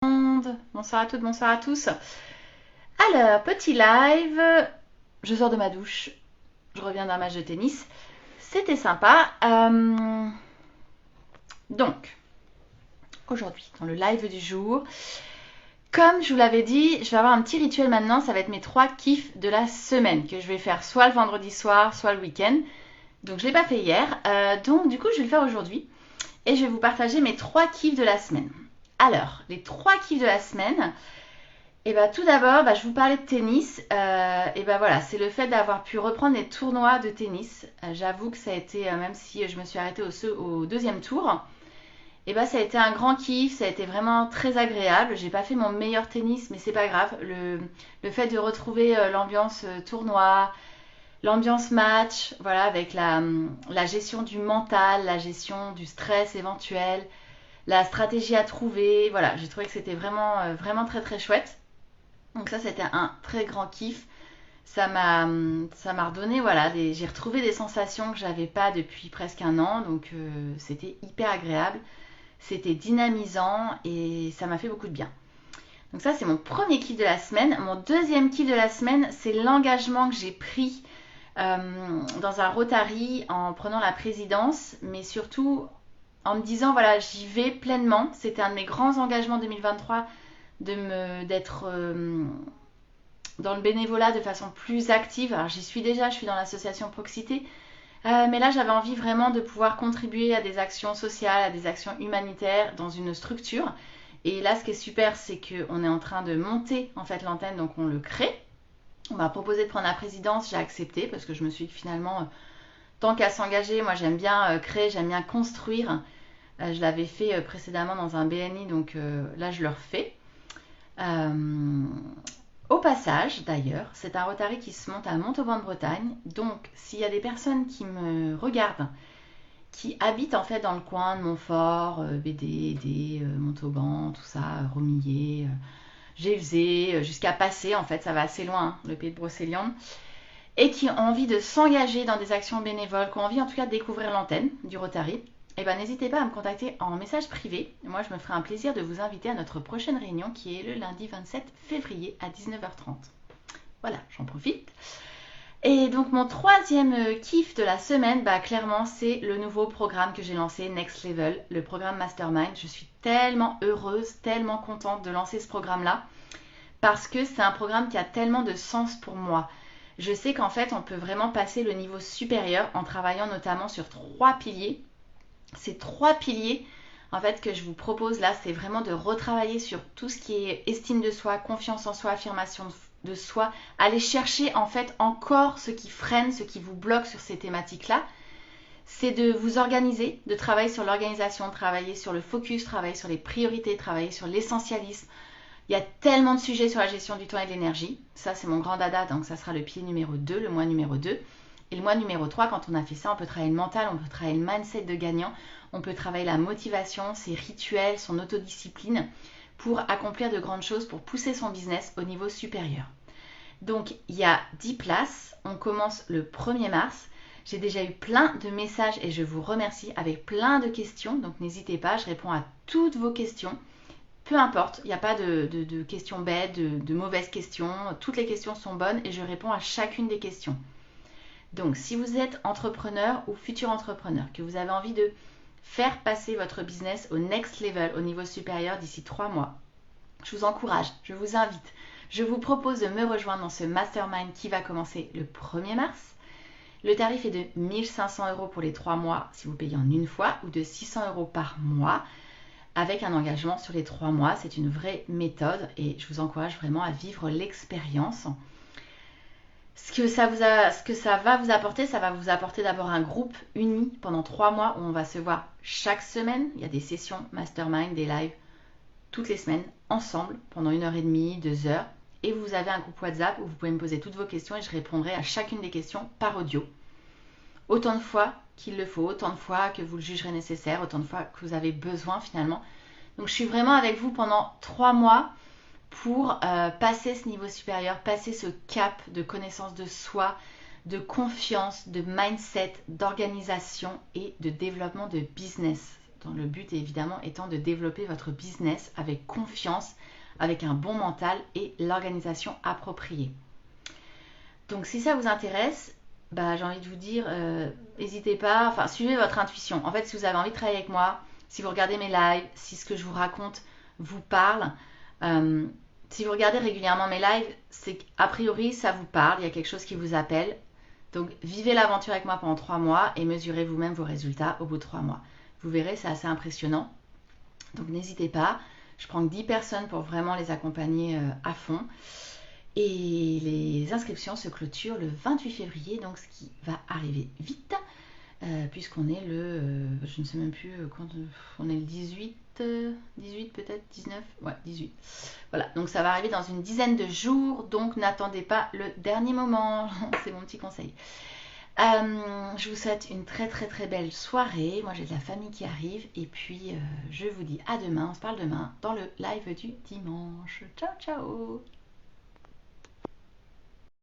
Bonsoir à toutes, bonsoir à tous. Alors, petit live. Je sors de ma douche. Je reviens d'un match de tennis. C'était sympa. Donc, aujourd'hui, dans le live du jour, comme je vous l'avais dit, je vais avoir un petit rituel maintenant. Ça va être mes 3 kiffs de la semaine que je vais faire soit le vendredi soir, soit le week-end. Donc, je ne l'ai pas fait hier. Donc, du coup, je vais le faire aujourd'hui. Et je vais vous partager mes 3 kiffs de la semaine. Alors, les 3 kiffs de la semaine. Et bah tout d'abord, je vous parlais de tennis. Et bah voilà, c'est le fait d'avoir pu reprendre les tournois de tennis. J'avoue que ça a été, même si je me suis arrêtée au deuxième tour, et bah ça a été un grand kiff, ça a été vraiment très agréable. J'ai pas fait mon meilleur tennis, mais c'est pas grave. Le fait de retrouver l'ambiance tournoi, l'ambiance match, voilà, avec la gestion du mental, la gestion du stress éventuel, la stratégie à trouver, voilà, j'ai trouvé que c'était vraiment très très chouette. Donc ça, c'était un très grand kiff. Ça m'a redonné, voilà, j'ai retrouvé des sensations que j'avais pas depuis presque un an. Donc c'était hyper agréable, c'était dynamisant et ça m'a fait beaucoup de bien. Donc ça, c'est mon premier kiff de la semaine. Mon deuxième kiff de la semaine, c'est l'engagement que j'ai pris dans un Rotary en prenant la présidence, mais surtout en me disant, voilà, j'y vais pleinement. C'était un de mes grands engagements 2023 d'être dans le bénévolat de façon plus active. Alors j'y suis déjà, je suis dans l'association Proxité, mais là j'avais envie vraiment de pouvoir contribuer à des actions sociales, à des actions humanitaires dans une structure. Et là ce qui est super, c'est qu'on est en train de monter en fait l'antenne, donc on le crée. On m'a proposé de prendre la présidence, j'ai accepté parce que je me suis dit que finalement, tant qu'à s'engager, moi j'aime bien créer, j'aime bien construire. Je l'avais fait précédemment dans un BNI, donc là je le refais. Euh, Au passage, d'ailleurs, c'est un Rotary qui se monte à Montauban-de-Bretagne. Donc, s'il y a des personnes qui me regardent, qui habitent en fait dans le coin de Montfort, BD, Édé, Montauban, tout ça, Romillet, Gévesé, jusqu'à Passé, en fait, ça va assez loin, hein, le pays de Brocéliande, et qui ont envie de s'engager dans des actions bénévoles, qui ont envie en tout cas de découvrir l'antenne du Rotary, eh ben, n'hésitez pas à me contacter en message privé. Moi, je me ferai un plaisir de vous inviter à notre prochaine réunion qui est le lundi 27 février à 19h30. Voilà, j'en profite. Et donc, mon troisième kiff de la semaine, clairement, c'est le nouveau programme que j'ai lancé, Next Level, le programme Mastermind. Je suis tellement heureuse, tellement contente de lancer ce programme-là parce que c'est un programme qui a tellement de sens pour moi. Je sais qu'en fait, on peut vraiment passer le niveau supérieur en travaillant notamment sur 3 piliers. Ces 3 piliers en fait que je vous propose là, c'est vraiment de retravailler sur tout ce qui est estime de soi, confiance en soi, affirmation de soi, aller chercher en fait encore ce qui freine, ce qui vous bloque sur ces thématiques là. C'est de vous organiser, de travailler sur l'organisation, de travailler sur le focus, travailler sur les priorités, travailler sur l'essentialisme. Il y a tellement de sujets sur la gestion du temps et de l'énergie. Ça, c'est mon grand dada, donc ça sera le pilier numéro 2, le mois numéro 2. Et le mois numéro 3, quand on a fait ça, on peut travailler le mental, on peut travailler le mindset de gagnant, on peut travailler la motivation, ses rituels, son autodiscipline pour accomplir de grandes choses, pour pousser son business au niveau supérieur. Donc, il y a 10 places. On commence le 1er mars. J'ai déjà eu plein de messages et je vous remercie avec plein de questions. Donc, n'hésitez pas, je réponds à toutes vos questions. Peu importe, il n'y a pas de questions bêtes, de mauvaises questions. Toutes les questions sont bonnes et je réponds à chacune des questions. Donc, si vous êtes entrepreneur ou futur entrepreneur, que vous avez envie de faire passer votre business au next level, au niveau supérieur d'ici 3 mois, je vous encourage, je vous invite, je vous propose de me rejoindre dans ce mastermind qui va commencer le 1er mars. Le tarif est de 1500 € pour les 3 mois si vous payez en une fois ou de 600 € par mois avec un engagement sur les 3 mois. C'est une vraie méthode et je vous encourage vraiment à vivre l'expérience. Ce que ça va vous apporter, ça va vous apporter d'abord un groupe uni pendant 3 mois où on va se voir chaque semaine. Il y a des sessions mastermind, des lives toutes les semaines ensemble pendant 1h30, 2 heures. Et vous avez un groupe WhatsApp où vous pouvez me poser toutes vos questions et je répondrai à chacune des questions par audio. Autant de fois qu'il le faut, autant de fois que vous le jugerez nécessaire, autant de fois que vous avez besoin finalement. Donc je suis vraiment avec vous pendant 3 mois pour passer ce niveau supérieur, passer ce cap de connaissance de soi, de confiance, de mindset, d'organisation et de développement de business. important. Le but évidemment étant de développer votre business avec confiance, avec un bon mental et l'organisation appropriée. Donc si ça vous intéresse, j'ai envie de vous dire, n'hésitez pas, enfin suivez votre intuition. En fait, si vous avez envie de travailler avec moi, si vous regardez mes lives, si ce que je vous raconte vous parle, si vous regardez régulièrement mes lives, c'est qu'a priori ça vous parle, il y a quelque chose qui vous appelle. Donc vivez l'aventure avec moi pendant 3 mois et mesurez vous-même vos résultats au bout de 3 mois. Vous verrez, c'est assez impressionnant. Donc n'hésitez pas, je prends que 10 personnes pour vraiment les accompagner à fond. Et les inscriptions se clôturent le 28 février, donc ce qui va arriver vite, puisqu'on est je ne sais même plus quand, on est le 18 peut-être, 19, ouais 18. Voilà, donc ça va arriver dans une dizaine de jours, donc n'attendez pas le dernier moment, c'est mon petit conseil. Je vous souhaite une très très très belle soirée, moi j'ai de la famille qui arrive, et puis je vous dis à demain, on se parle demain dans le live du dimanche. Ciao ciao.